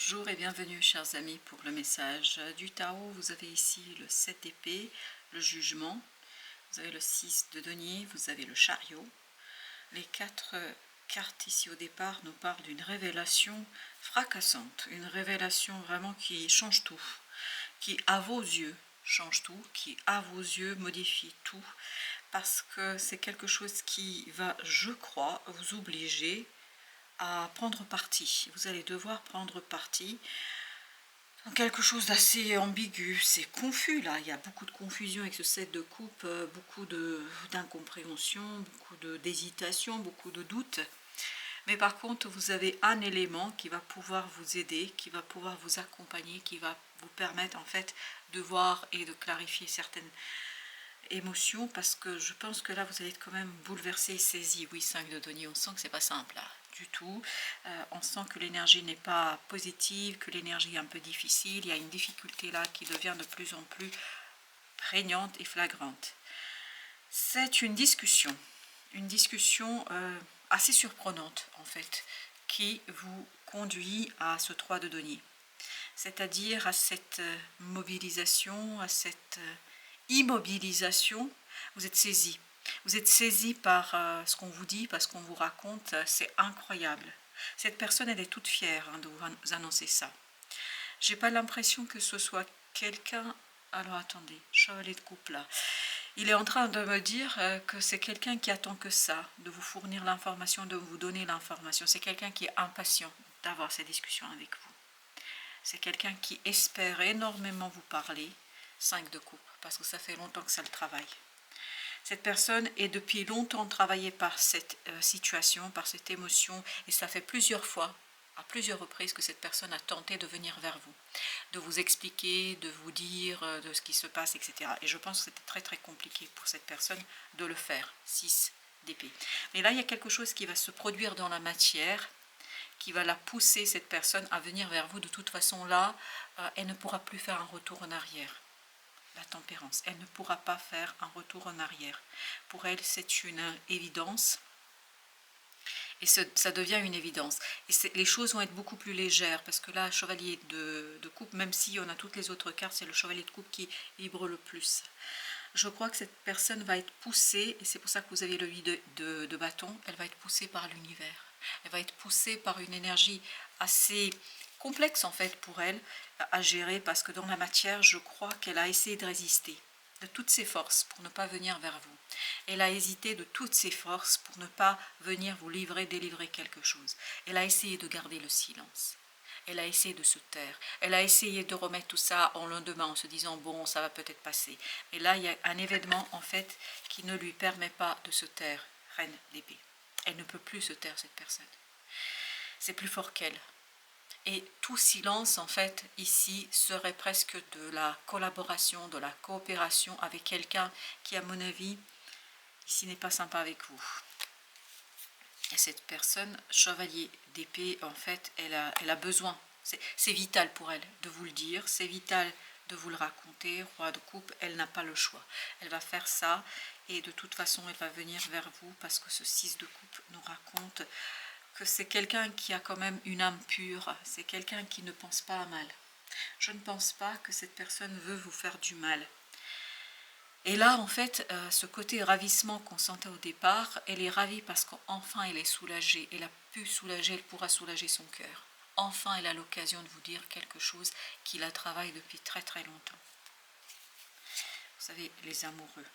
Bonjour et bienvenue chers amis pour le message du tarot. Vous avez ici le 7 d'épée, le jugement, vous avez le 6 de denier, vous avez le chariot. Les 4 cartes ici au départ nous parlent d'une révélation fracassante, une révélation vraiment qui change tout, qui à vos yeux change tout, qui à vos yeux modifie tout, parce que c'est quelque chose qui va, je crois, vous obliger à prendre parti. Vous allez devoir prendre parti dans quelque chose d'assez ambigu. C'est confus là, il y a beaucoup de confusion avec ce 7 de coupe, beaucoup d'incompréhension, beaucoup d'hésitation, beaucoup de doutes. Mais par contre, vous avez un élément qui va pouvoir vous aider, qui va pouvoir vous accompagner, qui va vous permettre en fait de voir et de clarifier certaines émotions, parce que je pense que là vous allez être quand même bouleversé, saisi. Oui, 5 de denier, on sent que c'est pas simple là du tout. On sent que l'énergie n'est pas positive, que l'énergie est un peu difficile. Il y a une difficulté là qui devient de plus en plus prégnante et flagrante. C'est une discussion assez surprenante en fait, qui vous conduit à ce 3 de denier, c'est-à-dire à cette mobilisation, à cette immobilisation. Vous êtes saisi. Vous êtes saisi par ce qu'on vous dit, par ce qu'on vous raconte. C'est incroyable. Cette personne, elle est toute fière de vous annoncer ça. J'ai pas l'impression que ce soit quelqu'un... Alors attendez, chevalier de coupe là. Il est en train de me dire que c'est quelqu'un qui attend que ça, de vous fournir l'information, de vous donner l'information. C'est quelqu'un qui est impatient d'avoir ces discussions avec vous. C'est quelqu'un qui espère énormément vous parler. 5 de coupe, parce que ça fait longtemps que ça le travaille. Cette personne est depuis longtemps travaillée par cette situation, par cette émotion, et ça fait plusieurs fois, à plusieurs reprises, que cette personne a tenté de venir vers vous, de vous expliquer, de vous dire de ce qui se passe, etc. Et je pense que c'était très très compliqué pour cette personne de le faire. 6 d'épée. Mais là, il y a quelque chose qui va se produire dans la matière, qui va la pousser, cette personne, à venir vers vous. De toute façon, là, elle ne pourra plus faire un retour en arrière. La tempérance, elle ne pourra pas faire un retour en arrière. Pour elle, c'est une évidence. Et ça devient une évidence. Et les choses vont être beaucoup plus légères, parce que là, chevalier de coupe, même si on a toutes les autres cartes, c'est le chevalier de coupe qui vibre le plus. Je crois que cette personne va être poussée, et c'est pour ça que vous avez le 8 de bâton, elle va être poussée par l'univers. Elle va être poussée par une énergie assez complexe en fait pour elle à gérer, parce que dans la matière, je crois qu'elle a essayé de résister de toutes ses forces pour ne pas venir vers vous. Elle a hésité de toutes ses forces pour ne pas venir vous délivrer quelque chose. Elle a essayé de garder le silence. Elle a essayé de se taire. Elle a essayé de remettre tout ça en lendemain en se disant bon, ça va peut-être passer. Mais là, il y a un événement en fait qui ne lui permet pas de se taire. Reine d'épée. Elle ne peut plus se taire, cette personne. C'est plus fort qu'elle. Et tout silence, en fait, ici, serait presque de la collaboration, de la coopération avec quelqu'un qui, à mon avis, ici n'est pas sympa avec vous. Et cette personne, chevalier d'épée, en fait, elle a besoin. C'est vital pour elle de vous le dire, c'est vital de vous le raconter. Roi de coupe, elle n'a pas le choix. Elle va faire ça, et de toute façon, elle va venir vers vous, parce que ce 6 de coupe nous raconte que c'est quelqu'un qui a quand même une âme pure, c'est quelqu'un qui ne pense pas à mal. Je ne pense pas que cette personne veut vous faire du mal. Et là, en fait, ce côté ravissement qu'on sentait au départ, elle est ravie parce qu'enfin elle est soulagée. Elle a pu soulager, elle pourra soulager son cœur. Enfin, elle a l'occasion de vous dire quelque chose qui la travaille depuis très très longtemps. Vous savez, les amoureux.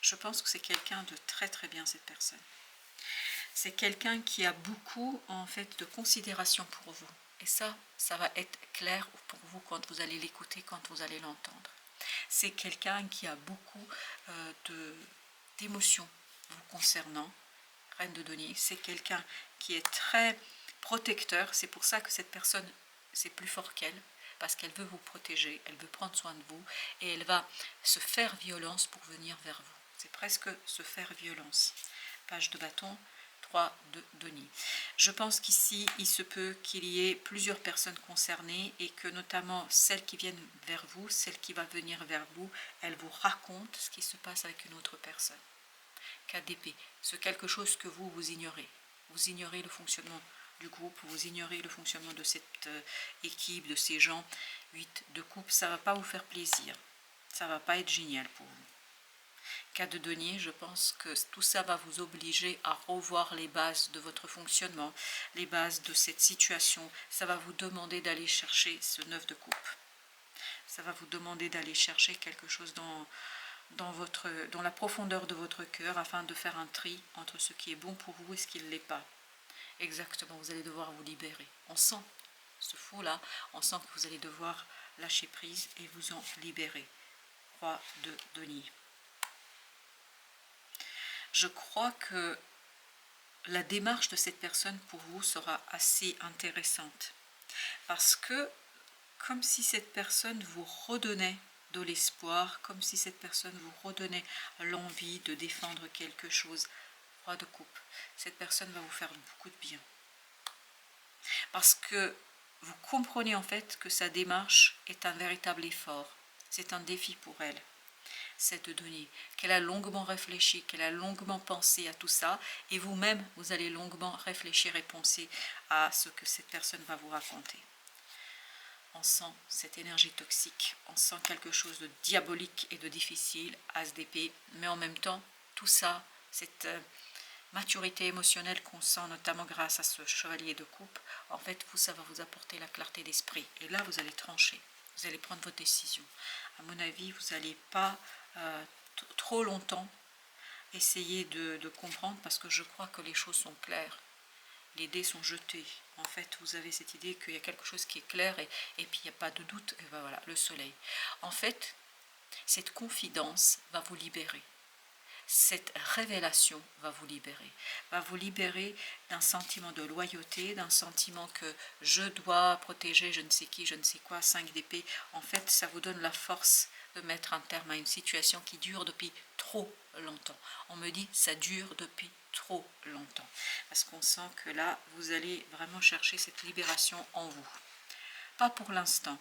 Je pense que c'est quelqu'un de très très bien, cette personne. C'est quelqu'un qui a beaucoup en fait de considération pour vous. Et ça va être clair pour vous quand vous allez l'écouter, quand vous allez l'entendre. C'est quelqu'un qui a beaucoup d'émotions vous concernant, reine de denier. C'est quelqu'un qui est très protecteur. C'est pour ça que cette personne, c'est plus fort qu'elle, parce qu'elle veut vous protéger, elle veut prendre soin de vous, et elle va se faire violence pour venir vers vous. C'est presque se faire violence. Page de bâton, 3 de denier. Je pense qu'ici, il se peut qu'il y ait plusieurs personnes concernées, et que notamment celles qui viennent vers vous, celle qui va venir vers vous, elle vous raconte ce qui se passe avec une autre personne. 4 d'épée, c'est quelque chose que vous ignorez. Vous ignorez le fonctionnement du groupe, vous ignorez le fonctionnement de cette équipe, de ces gens. 8 de coupe, ça ne va pas vous faire plaisir. Ça ne va pas être génial pour vous. 4 de denier, je pense que tout ça va vous obliger à revoir les bases de votre fonctionnement, les bases de cette situation. Ça va vous demander d'aller chercher ce 9 de coupe. Ça va vous demander d'aller chercher quelque chose dans la profondeur de votre cœur afin de faire un tri entre ce qui est bon pour vous et ce qui ne l'est pas. Exactement, vous allez devoir vous libérer. On sent ce faux-là, on sent que vous allez devoir lâcher prise et vous en libérer. Roi de denier. Je crois que la démarche de cette personne pour vous sera assez intéressante. Parce que, comme si cette personne vous redonnait de l'espoir, comme si cette personne vous redonnait l'envie de défendre quelque chose. Roi de coupe. Cette personne va vous faire beaucoup de bien. Parce que vous comprenez en fait que sa démarche est un véritable effort. C'est un défi pour elle. Cette donnée, qu'elle a longuement réfléchi, qu'elle a longuement pensé à tout ça, et vous-même, vous allez longuement réfléchir et penser à ce que cette personne va vous raconter. On sent cette énergie toxique, on sent quelque chose de diabolique et de difficile, as d'épée, mais en même temps, tout ça, cette maturité émotionnelle qu'on sent, notamment grâce à ce chevalier de coupe, en fait, ça va vous apporter la clarté d'esprit. Et là, vous allez trancher, vous allez prendre votre décision. À mon avis, vous n'allez pas trop longtemps essayer de comprendre, parce que je crois que les choses sont claires. Les dés sont jetés. En fait, vous avez cette idée qu'il y a quelque chose qui est clair et puis il n'y a pas de doute. Et ben voilà, le soleil. En fait, cette confidence va vous libérer. Cette révélation va vous libérer d'un sentiment de loyauté, d'un sentiment que je dois protéger je ne sais qui, je ne sais quoi, 5 d'épée. En fait, ça vous donne la force de mettre un terme à une situation qui dure depuis trop longtemps. On me dit ça dure depuis trop longtemps. Parce qu'on sent que là, vous allez vraiment chercher cette libération en vous. Pas pour l'instant.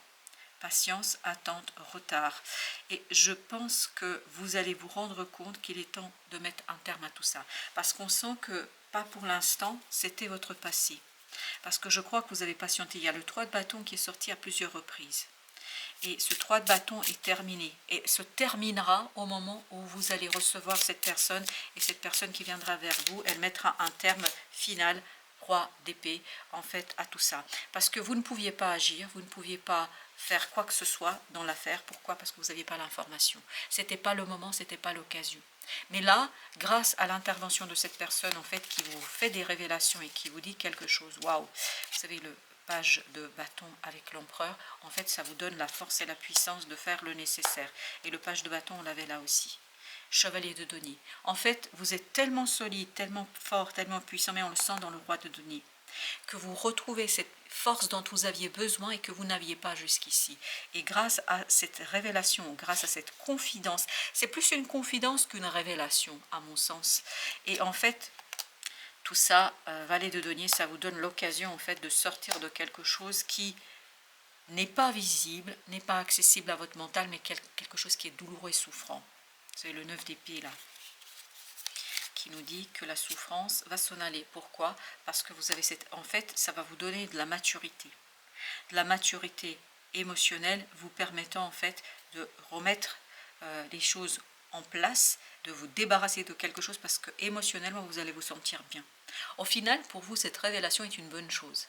Patience, attente, retard. Et je pense que vous allez vous rendre compte qu'il est temps de mettre un terme à tout ça. Parce qu'on sent que, pas pour l'instant, c'était votre passé. Parce que je crois que vous avez patienté. Il y a le 3 de bâton qui est sorti à plusieurs reprises. Et ce 3 de bâton est terminé. Et se terminera au moment où vous allez recevoir cette personne. Et cette personne qui viendra vers vous, elle mettra un terme final, roi d'épée, en fait, à tout ça. Parce que vous ne pouviez pas agir, vous ne pouviez pas faire quoi que ce soit dans l'affaire. Pourquoi? Parce que vous n'aviez pas l'information. Ce n'était pas le moment, ce n'était pas l'occasion. Mais là, grâce à l'intervention de cette personne, en fait, qui vous fait des révélations et qui vous dit quelque chose, waouh, vous savez, le page de bâton avec l'empereur, en fait, ça vous donne la force et la puissance de faire le nécessaire. Et le page de bâton, on l'avait là aussi. Chevalier de denier. En fait, vous êtes tellement solide, tellement fort, tellement puissant, mais on le sent dans le roi de denier, que vous retrouvez cette force dont vous aviez besoin et que vous n'aviez pas jusqu'ici. Et grâce à cette révélation, grâce à cette confidence, c'est plus une confidence qu'une révélation, à mon sens. Et en fait, tout ça, valet de denier, ça vous donne l'occasion en fait de sortir de quelque chose qui n'est pas visible, n'est pas accessible à votre mental, mais quelque chose qui est douloureux et souffrant. C'est le 9 d'épée là, qui nous dit que la souffrance va s'en aller. Pourquoi? Parce que vous avez cette... En fait, ça va vous donner de la maturité. De la maturité émotionnelle vous permettant en fait de remettre les choses en place, de vous débarrasser de quelque chose parce que émotionnellement vous allez vous sentir bien. Au final, pour vous, cette révélation est une bonne chose.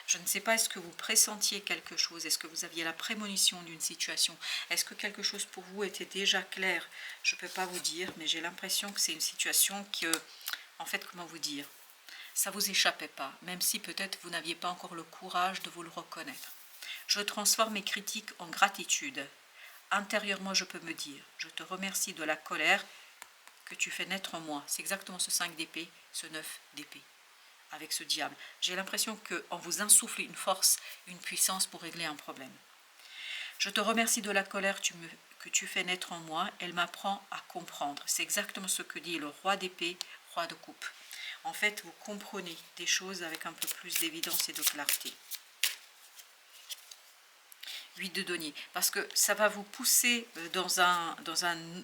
Je ne sais pas, est-ce que vous pressentiez quelque chose? Est-ce que vous aviez la prémonition d'une situation? Est-ce que quelque chose pour vous était déjà clair? Je ne peux pas vous dire, mais j'ai l'impression que c'est une situation que, en fait, comment vous dire? Ça ne vous échappait pas, même si peut-être vous n'aviez pas encore le courage de vous le reconnaître. Je transforme mes critiques en gratitude. Intérieurement, je peux me dire, je te remercie de la colère que tu fais naître en moi. C'est exactement ce 5 d'épée, ce 9 d'épée, avec ce diable. J'ai l'impression qu'on vous insuffle une force, une puissance pour régler un problème. Je te remercie de la colère que tu fais naître en moi. Elle m'apprend à comprendre. C'est exactement ce que dit le roi d'épée, roi de coupe. En fait, vous comprenez des choses avec un peu plus d'évidence et de clarté. 8 de denier, parce que ça va vous pousser dans un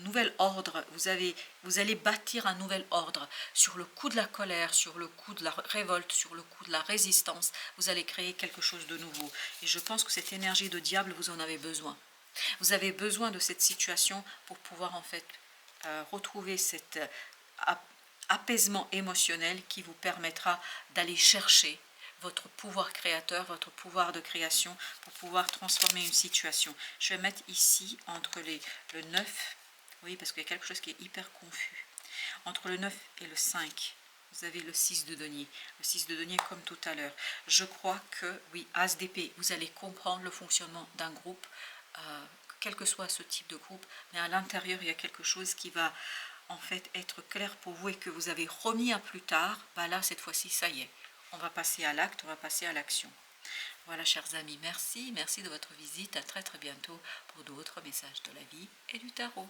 nouvel ordre, vous allez bâtir un nouvel ordre sur le coup de la colère, sur le coup de la révolte, sur le coup de la résistance. Vous allez créer quelque chose de nouveau. Et je pense que cette énergie de diable, vous en avez besoin. Vous avez besoin de cette situation pour pouvoir en fait retrouver cet apaisement émotionnel qui vous permettra d'aller chercher votre pouvoir créateur, votre pouvoir de création pour pouvoir transformer une situation. Je vais mettre ici entre le 9, oui parce qu'il y a quelque chose qui est hyper confus, entre le 9 et le 5. Vous avez le 6 de denier. Le 6 de denier comme tout à l'heure. Je crois que, oui, As d'épée, vous allez comprendre le fonctionnement d'un groupe, quel que soit ce type de groupe, mais à l'intérieur, il y a quelque chose qui va en fait être clair pour vous et que vous avez remis à plus tard. Bah là, cette fois-ci, ça y est. On va passer à l'acte, on va passer à l'action. Voilà, chers amis, merci de votre visite. À très très bientôt pour d'autres messages de la vie et du tarot.